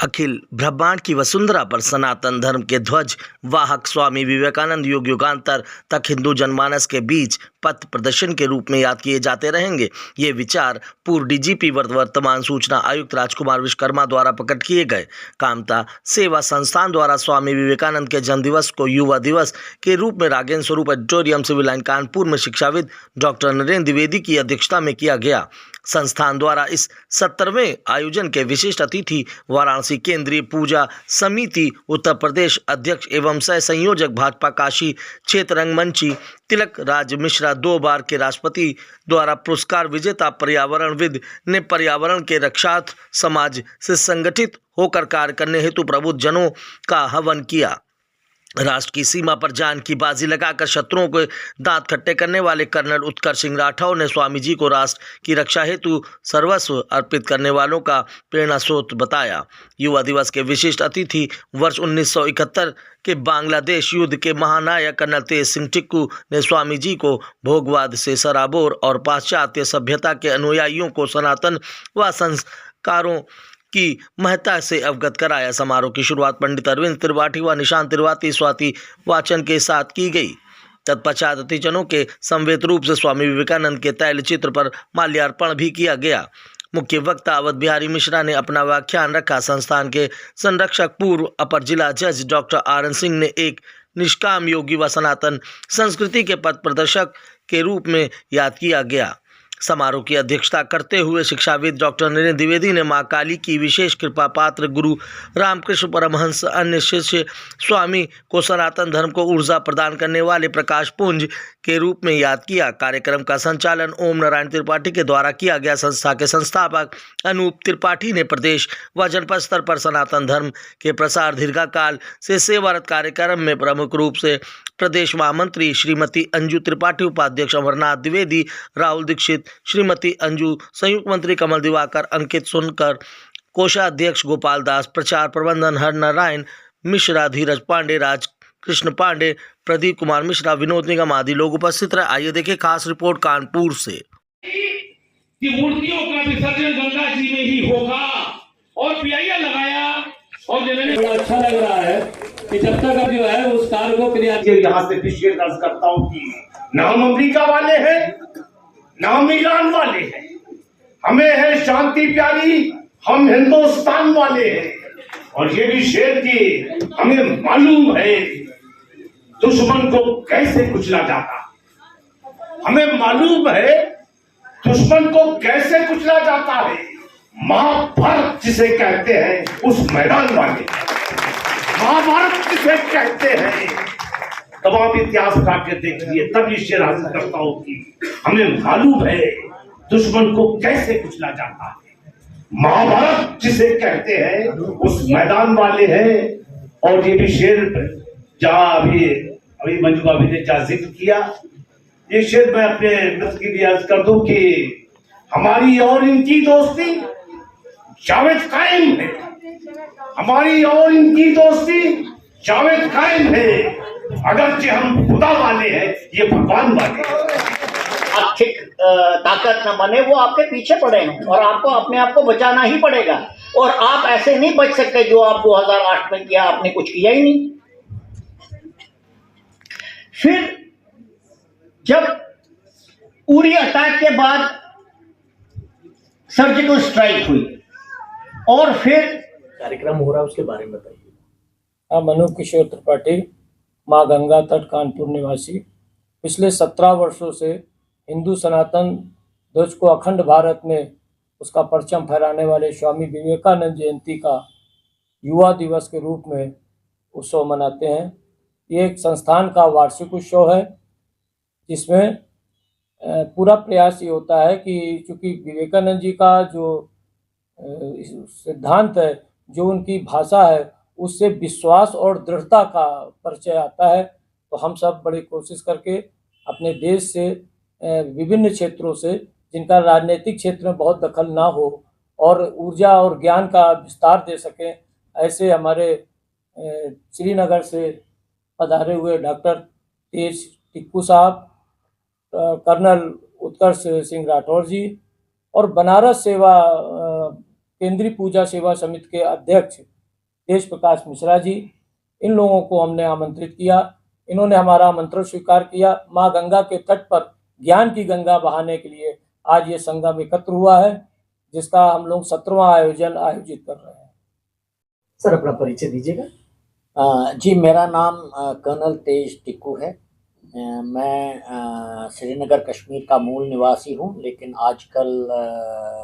अखिल ब्रह्मांड की वसुंधरा पर सनातन धर्म के ध्वज वाहक स्वामी विवेकानंद युग युगांतर तक हिंदू जनमानस के बीच पथ प्रदर्शन के रूप में याद किए जाते रहेंगे। ये विचार पूर्व डीजीपी वर्तमान सूचना आयुक्त राजकुमार विश्वकर्मा द्वारा प्रकट किए गए। कामता सेवा संस्थान द्वारा स्वामी विवेकानंद के जन्मदिवस को युवा दिवस के रूप में रागेंद्र स्वरूप ऑडिटोरियम सिविल लाइन कानपुर में शिक्षाविद डॉक्टर नरेंद्र द्विवेदी की अध्यक्षता में किया गया। संस्थान द्वारा इस 70वें आयोजन के विशिष्ट अतिथि वाराणसी केंद्रीय पूजा समिति उत्तर प्रदेश अध्यक्ष एवं सह संयोजक भाजपा काशी क्षेत्र रंगमंची तिलक राज मिश्रा 2 बार के राष्ट्रपति द्वारा पुरस्कार विजेता पर्यावरणविद ने पर्यावरण के रक्षार्थ समाज से संगठित होकर कार्य करने हेतु प्रबुद्ध जनों का आह्वान किया। राष्ट्र की सीमा पर जान की बाजी लगाकर शत्रुओं के दांत खट्टे करने वाले कर्नल उत्कर्ष सिंह राठौर ने स्वामी जी को राष्ट्र की रक्षा हेतु सर्वस्व अर्पित करने वालों का प्रेरणा स्रोत बताया। युवा दिवस के विशिष्ट अतिथि वर्ष 1971 के बांग्लादेश युद्ध के महानायक कर्नल तेज सिंह टिक्कू ने स्वामी जी को भोगवाद से सराबोर और पाश्चात्य सभ्यता के अनुयायियों को सनातन व संस्कारों की महत्ता से अवगत कराया। समारोह की शुरुआत पंडित अरविंद त्रिपाठी व निशांत त्रिपाठी स्वाति वाचन के साथ की गई। तत्पश्चात अतिथिजनों के समवेत रूप से स्वामी विवेकानंद के तैल चित्र पर माल्यार्पण भी किया गया। मुख्य वक्ता अवध बिहारी मिश्रा ने अपना व्याख्यान रखा। संस्थान के संरक्षक पूर्व अपर जिला जज डॉक्टर आर सिंह ने एक निष्काम योगी व सनातन संस्कृति के पथ प्रदर्शक के रूप में याद किया गया। समारोह की अध्यक्षता करते हुए शिक्षाविद डॉक्टर नरेंद्र द्विवेदी ने मां काली की विशेष कृपा पात्र गुरु रामकृष्ण परमहंस अन्य शिष्य स्वामी को सनातन धर्म को ऊर्जा प्रदान करने वाले प्रकाश पुंज के रूप में याद किया। कार्यक्रम का संचालन ओम नारायण त्रिपाठी के द्वारा किया गया। संस्था के संस्थापक अनूप त्रिपाठी ने प्रदेश व जनपद स्तर पर सनातन धर्म के प्रसार दीर्घकाल से सेवारत कार्यक्रम में प्रमुख रूप से प्रदेश महामंत्री श्रीमती अंजू त्रिपाठी, उपाध्यक्ष अमरनाथ द्विवेदी, राहुल दीक्षित, श्रीमती अंजू, संयुक्त मंत्री कमल दिवाकर, अंकित सुनकर, कोषाध्यक्ष गोपाल दास, प्रचार प्रबंधन हर नारायण मिश्रा, धीरज पांडे, राजकृष्ण पांडे, प्रदीप कुमार मिश्रा, विनोद निगम आदि लोग उपस्थित रहे। आइए देखें खास रिपोर्ट कानपुर से। कि मूर्तियों का विसर्जन गंगा जी में ही होगा और पियाइया लगाया और बड़ा अच्छा लग रहा है कि जब तक अब जो है उस कार्य को यहाँ से विशेष दर्ज करता हूँ कि नाम अमेरिका वाले हैं, नाम ईरान वाले हैं, हमें है शांति प्यारी, हम हिंदुस्तान वाले हैं। और ये भी शेर की हमें मालूम है दुश्मन को कैसे कुचला जाता, हमें मालूम है दुश्मन को कैसे कुचला जाता है। महाभारत जिसे कहते हैं उस मैदान वाले, महाभारत जिसे कहते हैं तमाम इतिहास उठा के देखिए, तब ये शेर हासिल करता हूं कि हमें मालूम है दुश्मन को कैसे कुचला जाता है। महाभारत जिसे कहते हैं उस मैदान वाले हैं। और ये भी शेर जहां अभी मंजू भाभी ने जहां जिक्र किया, ये शेर मैं अपने मित्र के लिए अर्ज कर दूं कि हमारी और इनकी दोस्ती जावेद कायम है, हमारी और इनकी दोस्ती जावेद कायम है। अगरचे हम खुदा वाले हैं, ये भगवान वाले हैं। आर्थिक ताकत न बने वो आपके पीछे पड़े हैं और आपको अपने आप को बचाना ही पड़ेगा। और आप ऐसे नहीं बच सकते जो आप 2008 में किया, आपने कुछ किया ही नहीं। फिर जब उरी अटैक के बाद सर्जिकल स्ट्राइक हुई और फिर कार्यक्रम हो रहा है उसके बारे में बताइए। मनु किशोर त्रिपाठी, माँ गंगा तट, कानपुर निवासी। पिछले 17 वर्षों से हिंदू सनातन ध्वज को अखंड भारत में उसका परचम फहराने वाले स्वामी विवेकानंद जयंती का युवा दिवस के रूप में उत्सव मनाते हैं। ये एक संस्थान का वार्षिक उत्सव है जिसमें पूरा प्रयास ये होता है कि चूँकि विवेकानंद जी का जो सिद्धांत है, जो उनकी भाषा है, उससे विश्वास और दृढ़ता का परिचय आता है। तो हम सब बड़ी कोशिश करके अपने देश से विभिन्न क्षेत्रों से जिनका राजनीतिक क्षेत्र में बहुत दखल ना हो और ऊर्जा और ज्ञान का विस्तार दे सकें, ऐसे हमारे श्रीनगर से पधारे हुए डॉक्टर तेज टिक्कू साहब, कर्नल उत्कर्ष सिंह राठौर जी और बनारस सेवा केंद्रीय पूजा सेवा समिति के अध्यक्ष तेज प्रकाश मिश्रा जी, इन लोगों को हमने आमंत्रित किया। इन्होंने हमारा आमंत्रण स्वीकार किया। माँ गंगा के तट पर ज्ञान की गंगा बहाने के लिए आज ये संगम एकत्र हुआ है, जिसका हम लोग 17वां आयोजन आयोजित कर रहे हैं। सर अपना परिचय दीजिएगा। जी, मेरा नाम कर्नल तेज टिक्कू है। मैं श्रीनगर कश्मीर का मूल निवासी हूँ, लेकिन आजकल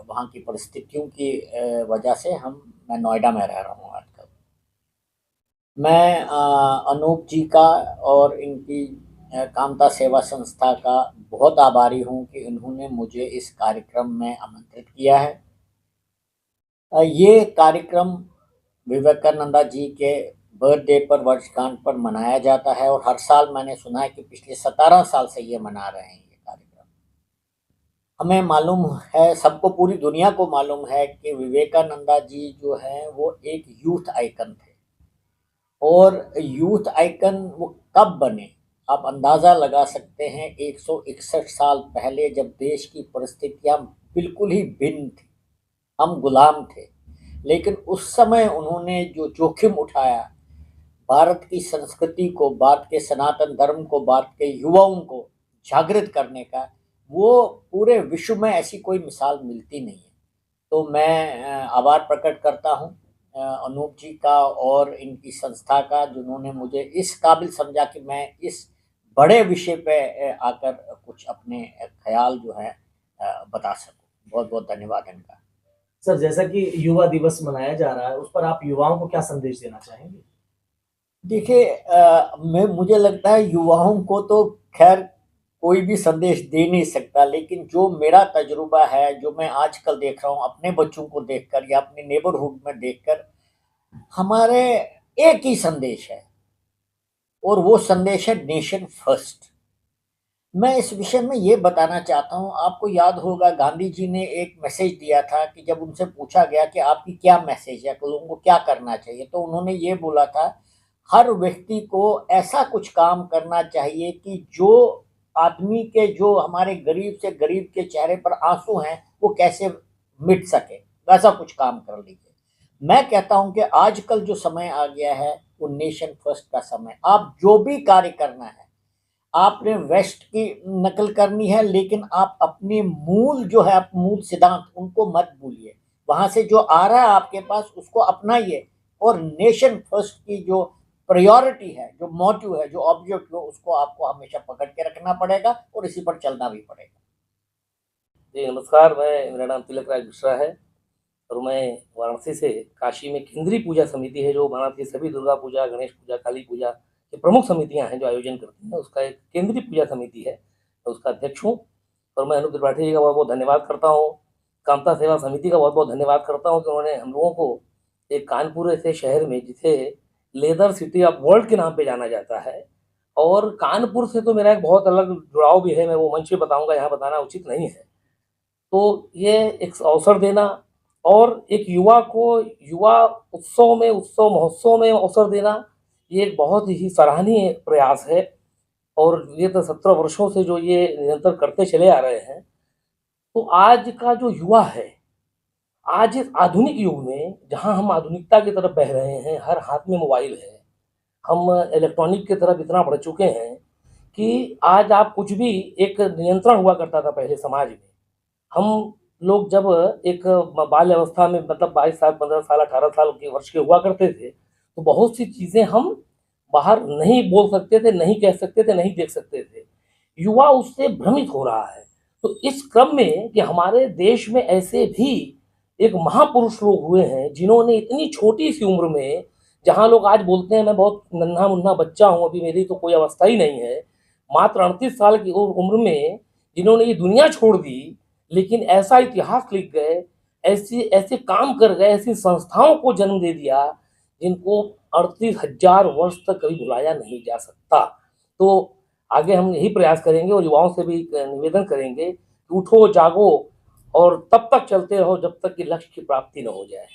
वहाँ की परिस्थितियों की वजह से मैं नोएडा में रह रहा हूँ आजकल। मैं अनूप जी का और इनकी कामता सेवा संस्था का बहुत आभारी हूँ कि उन्होंने मुझे इस कार्यक्रम में आमंत्रित किया है। ये कार्यक्रम विवेकानंदा जी के बर्थडे पर, वर्षगांठ पर मनाया जाता है और हर साल मैंने सुना है कि पिछले 17 साल से ये मना रहे हैं ये कार्यक्रम। हमें मालूम है, सबको, पूरी दुनिया को मालूम है कि विवेकानंदा जी जो हैं वो एक यूथ आइकन थे। और यूथ आइकन वो कब बने, आप अंदाज़ा लगा सकते हैं। 161 साल पहले, जब देश की परिस्थितियाँ बिल्कुल ही भिन्न थी, हम गुलाम थे, लेकिन उस समय उन्होंने जो जोखिम उठाया, भारत की संस्कृति को, भारत के सनातन धर्म को, भारत के युवाओं को जागृत करने का, वो पूरे विश्व में ऐसी कोई मिसाल मिलती नहीं है। तो मैं आभार प्रकट करता हूँ अनूप जी का और इनकी संस्था का, जिन्होंने मुझे इस काबिल समझा कि मैं इस बड़े विषय पे आकर कुछ अपने ख्याल जो है बता सकूँ। बहुत बहुत धन्यवाद इनका। सर जैसा कि युवा दिवस मनाया जा रहा है, उस पर आप युवाओं को क्या संदेश देना चाहेंगे? देखिए, मुझे लगता है युवाओं को तो खैर कोई भी संदेश दे नहीं सकता, लेकिन जो मेरा तजुर्बा है, जो मैं आजकल देख रहा हूँ अपने बच्चों को देखकर या अपने नेबरहुड में देखकर, हमारे एक ही संदेश है और वो संदेश है नेशन फर्स्ट। मैं इस विषय में ये बताना चाहता हूँ, आपको याद होगा गांधी जी ने एक मैसेज दिया था कि जब उनसे पूछा गया कि आपकी क्या मैसेज है, लोगों को क्या करना चाहिए, तो उन्होंने ये बोला था, हर व्यक्ति को ऐसा कुछ काम करना चाहिए कि जो आदमी के, जो हमारे गरीब से गरीब के चेहरे पर आंसू हैं, वो कैसे मिट सके, वैसा कुछ काम कर लीजिए। मैं कहता हूं कि आजकल जो समय आ गया है वो नेशन फर्स्ट का समय। आप जो भी कार्य करना है, आपने वेस्ट की नकल करनी है, लेकिन आप अपने मूल जो है, मूल सिद्धांत, उनको मत भूलिए। वहां से जो आ रहा है आपके पास, उसको अपनाइए और नेशन फर्स्ट की जो प्रायोरिटी है, जो मोटिव है, जो ऑब्जेक्टिव है, उसको आपको हमेशा पकड़ के रखना पड़ेगा और इसी पर चलना भी पड़ेगा। जी नमस्कार, मेरा नाम तिलक राज मिश्रा है और मैं वाराणसी से काशी में केंद्रीय पूजा समिति है जो भारत की सभी दुर्गा पूजा, गणेश पूजा, काली पूजा की प्रमुख समितियां हैं जो आयोजन करती हैं, उसका एक केंद्रीय पूजा समिति है, तो उसका अध्यक्ष हूँ। और मैं अनूप त्रिपाठी जी का बहुत बहुत धन्यवाद करता हूँ, कामता सेवा समिति का बहुत बहुत धन्यवाद करता हूँ कि उन्होंने हम लोगों को एक कानपुर ऐसे शहर में, जिसे लेदर सिटी ऑफ वर्ल्ड के नाम पे जाना जाता है, और कानपुर से तो मेरा एक बहुत अलग जुड़ाव भी है, मैं वो मंच पे बताऊंगा, यहाँ बताना उचित नहीं है। तो ये एक अवसर देना और एक युवा को युवा उत्सव में, उत्सव महोत्सव में अवसर देना, ये एक बहुत ही सराहनीय प्रयास है। और ये तो 17 वर्षों से जो ये निरंतर करते चले आ रहे हैं। तो आज का जो युवा है, आज इस आधुनिक युग में जहाँ हम आधुनिकता की तरफ बह रहे हैं, हर हाथ में मोबाइल है, हम इलेक्ट्रॉनिक की तरफ इतना बढ़ चुके हैं कि आज आप कुछ भी, एक नियंत्रण हुआ करता था पहले समाज में। हम लोग जब एक बाल्य अवस्था में, मतलब 22 साल, 15 साल, 18 साल के वर्ष के हुआ करते थे, तो बहुत सी चीज़ें हम बाहर नहीं बोल सकते थे, नहीं कह सकते थे, नहीं देख सकते थे। युवा उससे भ्रमित हो रहा है। तो इस क्रम में कि हमारे देश में ऐसे भी एक महापुरुष लोग हुए हैं जिन्होंने इतनी छोटी सी उम्र में, जहाँ लोग आज बोलते हैं मैं बहुत नन्हा मुन्ना बच्चा हूँ, अभी मेरी तो कोई अवस्था ही नहीं है, मात्र 38 साल की उम्र में जिन्होंने ये दुनिया छोड़ दी, लेकिन ऐसा इतिहास लिख गए, ऐसे काम कर गए, ऐसी संस्थाओं को जन्म दे दिया जिनको 38,000 वर्ष तक कभी भुलाया नहीं जा सकता। तो आगे हम यही प्रयास करेंगे और युवाओं से भी निवेदन करेंगे कि उठो, जागो और तब तक चलते रहो जब तक कि लक्ष्य की प्राप्ति न हो जाए।